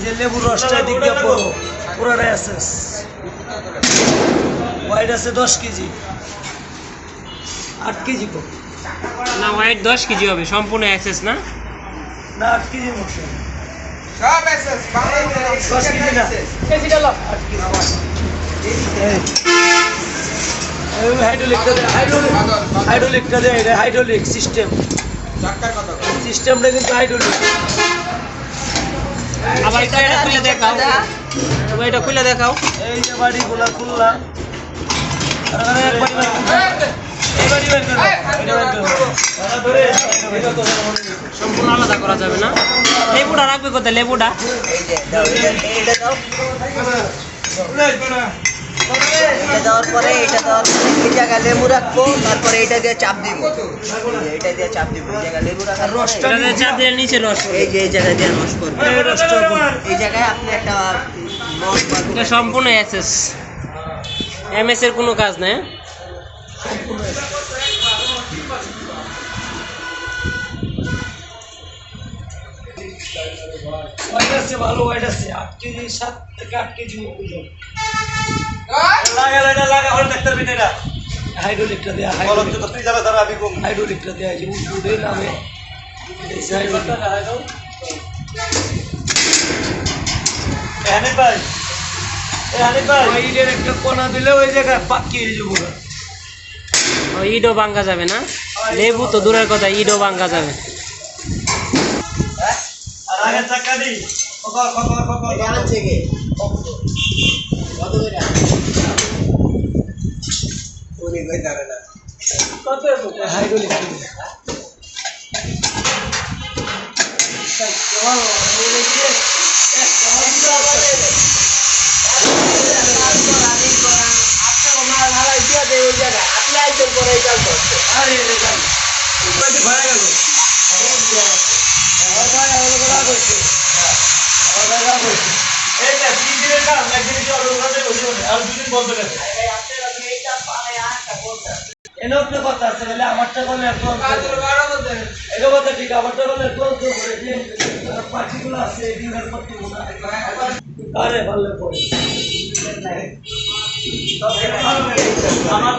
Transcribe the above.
যে লেবুর রসটা দিক দিয়ে পুরোটাই আছে। হোয়াইট আছে 10 কেজি, 8 কেজি তো না, হোয়াইট 10 কেজি হবে সম্পূর্ণ অ্যাক্সেস না? না 8 কেজি মতো সব এসএস বাংলা 10 কেজি না, কেজিটা লাভ 8 কেজি। এই হাইড্রোলিকটা দে, হাইড্রোলিকটা দে, এটা হাইড্রোলিক সিস্টেম। চাকার কথা সিস্টেমটা কিন্তু হাইড্রোলিক। আবার এটা খুলে দেখাও, এটা খুলে দেখাও। এই যে বাড়িগুলা খুললা, আরে একবার এবারে বের করো, এটা বের করো, ধরে এটা তো সম্পূর্ণ আলাদা করা যাবে না। লেবুটা রাখবে কোথায়? লেবুটা এই যে দাও, এটা দাও, এটা দেওয়ার পরে এই জায়গায় লেবু রাখবো, তারপরে এটা দিয়ে চাপ দিব, এটা দিয়ে চাপ দিব, এই জায়গায় লেবু রাখার রসটা, এটা চাপ দিয়ে নিচে রস এই যে এই জায়গায় দিয়ে রস করবে, এই রসটা এই জায়গায় আপনি একটা রস পাবেন। এটা সম্পূর্ণ অ্যাক্সেস, এমএস এর কোনো কাজ নেই। হোয়াইট আছে, ভালো হোয়াইট আছে, 8 কেজি, 7 থেকে 8 কেজি ওজন। লাগা হল ডাক্তার বিটেরা হাইড্রোলিকটা দেয়া, হাইড্রোলিক তো তুই যারা যারা আমি কম হাইড্রোলিকটা দেয়া যে উড়ে নামে এই হাইড্রোলিকটা লাগাও। এখানে ভাই, এখানে ভাই ওইটার একটা কোনা দিলে ওই জায়গায় পাকিয়ে যাবো। ইডও ভাঙ্গা যাবে না, লেবু তো দূরের কথা, ইডও ভাঙ্গা যাবে। আর আগে চাকা দি এটা আনছে কে? কত করে? উনি কই দাঁড়ে না। কত হাইড্রোলিক কথা আছে, আমারটা বলে এটা কথা ঠিক, আমারটা বলে পার্টিগুলো আছে। আরে ভালো পড়ে আমার